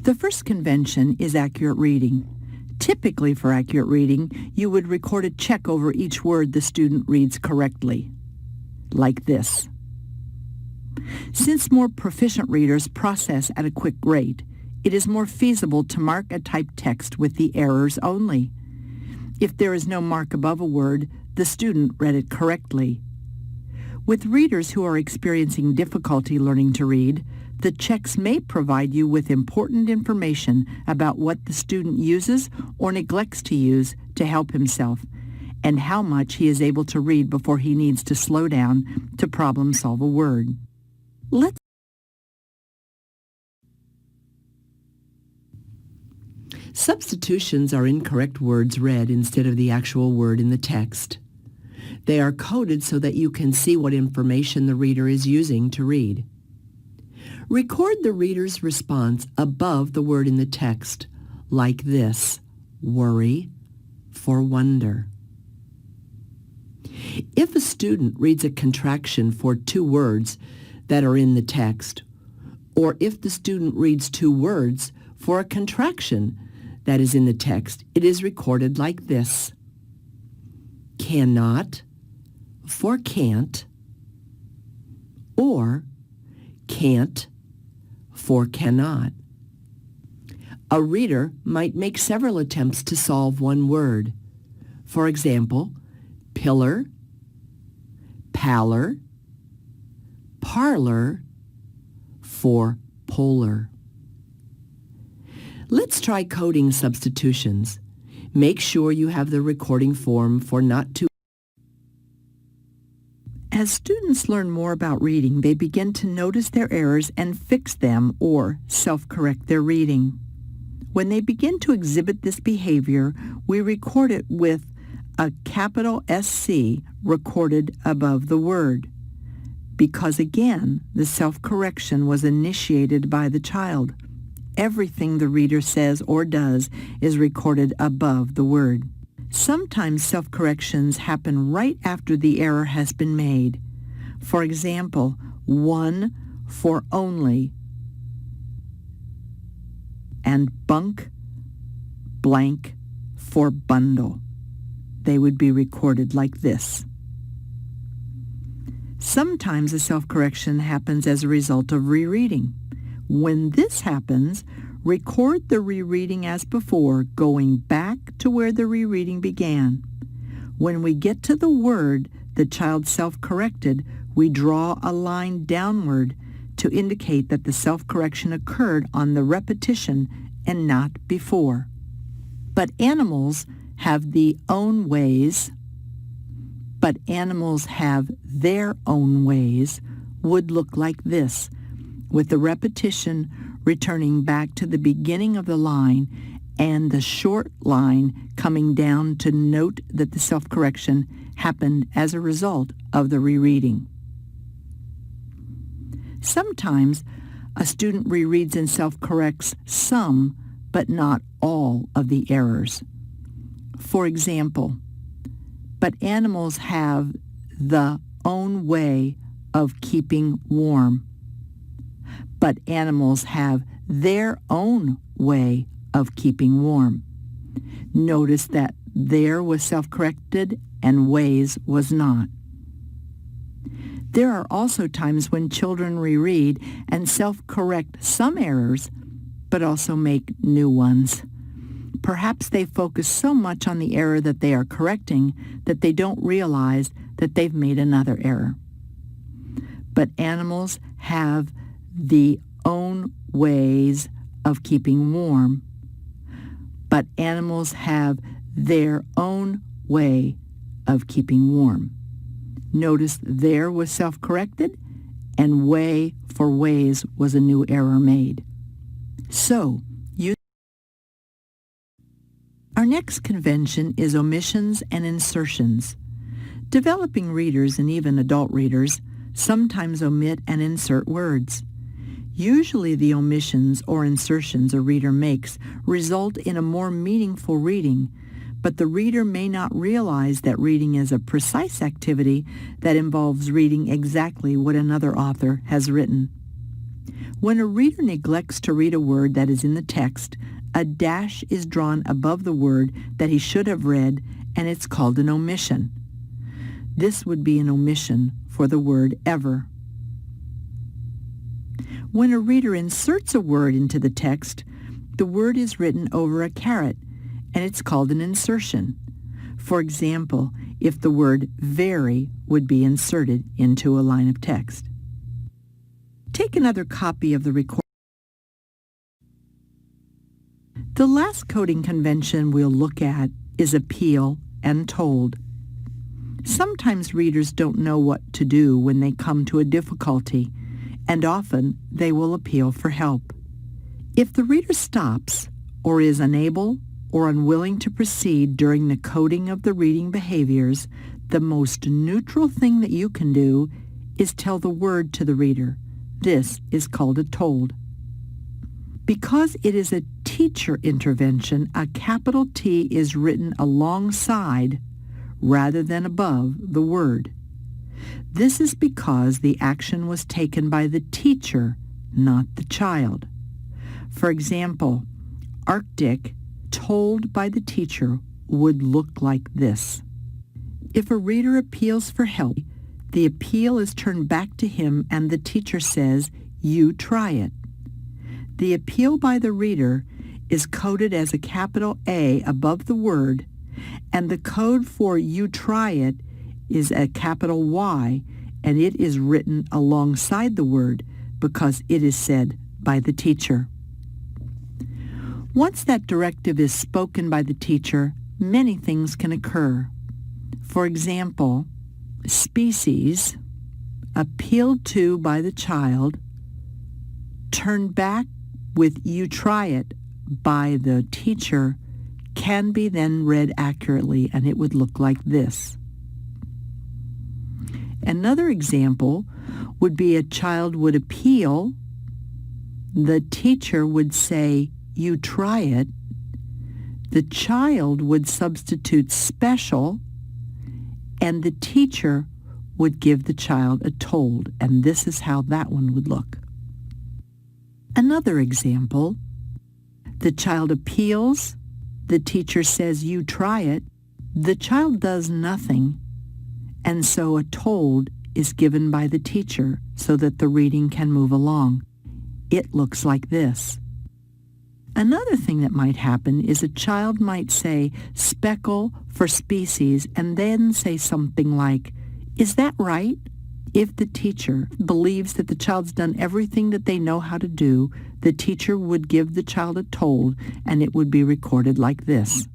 The first convention is accurate reading. Typically for accurate reading, you would record a check over each word the student reads correctly, like this. Since more proficient readers process at a quick rate, it is more feasible to mark a typed text with the errors only. If there is no mark above a word, the student read it correctly. With readers who are experiencing difficulty learning to read, the checks may provide you with important information about what the student uses or neglects to use to help himself, and how much he is able to read before he needs to slow down to problem solve a word. Substitutions are incorrect words read instead of the actual word in the text. They are coded so that you can see what information the reader is using to read. Record the reader's response above the word in the text, like this: worry for wonder. If a student reads a contraction for two words that are in the text, or if the student reads two words for a contraction that is in the text, it is recorded like this: cannot for can't, or can't for cannot. A reader might make several attempts to solve one word. For example, pillar, pallor, parlor for polar. Let's try coding substitutions. Make sure you have the recording form for not to. As students learn more about reading, they begin to notice their errors and fix them or self-correct their reading. When they begin to exhibit this behavior, we record it with a capital SC recorded above the word, because again, the self-correction was initiated by the child. Everything the reader says or does is recorded above the word. Sometimes self-corrections happen right after the error has been made. For example, one for only and bunk blank for bundle. They would be recorded like this. Sometimes a self-correction happens as a result of rereading. When this happens, record the rereading as before, going back to where the rereading began. When we get to the word the child self-corrected, we draw a line downward to indicate that the self-correction occurred on the repetition and not before. But animals have their own ways would look like this, with the repetition returning back to the beginning of the line and the short line coming down to note that the self-correction happened as a result of the rereading. Sometimes a student rereads and self-corrects some, but not all of the errors. For example, but animals have the own way of keeping warm. But animals have their own way of keeping warm. Notice that there was self-corrected and ways was not. There are also times when children reread and self-correct some errors, but also make new ones. Perhaps they focus so much on the error that they are correcting that they don't realize that they've made another error. But animals have the own ways of keeping warm. But animals have their own way of keeping warm. Notice there was self-corrected and way for ways was a new error made. So, our next convention is omissions and insertions. Developing readers and even adult readers sometimes omit and insert words. Usually the omissions or insertions a reader makes result in a more meaningful reading, but the reader may not realize that reading is a precise activity that involves reading exactly what another author has written. When a reader neglects to read a word that is in the text, a dash is drawn above the word that he should have read, and it's called an omission. This would be an omission for the word ever. When a reader inserts a word into the text, the word is written over a caret, and it's called an insertion. For example, if the word very would be inserted into a line of text. Take another copy of the recording. The last coding convention we'll look at is appeal and told. Sometimes readers don't know what to do when they come to a difficulty, and often they will appeal for help. If the reader stops or is unable or unwilling to proceed during the coding of the reading behaviors, the most neutral thing that you can do is tell the word to the reader. This is called a told. Because it is a teacher intervention, a capital T is written alongside rather than above the word. This is because the action was taken by the teacher, not the child. For example, Arctic, told by the teacher, would look like this. If a reader appeals for help, the appeal is turned back to him and the teacher says, "You try it." The appeal by the reader is coded as a capital A above the word, and the code for "you try it" is a capital Y, and it is written alongside the word because it is said by the teacher. Once that directive is spoken by the teacher, many things can occur. For example, species, appealed to by the child, turned back with "you try it" by the teacher, can be then read accurately, and it would look like this. Another example would be a child would appeal, the teacher would say, "You try it," the child would substitute special, and the teacher would give the child a told, and this is how that one would look. Another example, the child appeals, the teacher says, "You try it," the child does nothing, and so a told is given by the teacher so that the reading can move along. It looks like this. Another thing that might happen is a child might say speckle for species and then say something like, "Is that right?" If the teacher believes that the child's done everything that they know how to do, the teacher would give the child a told, and it would be recorded like this.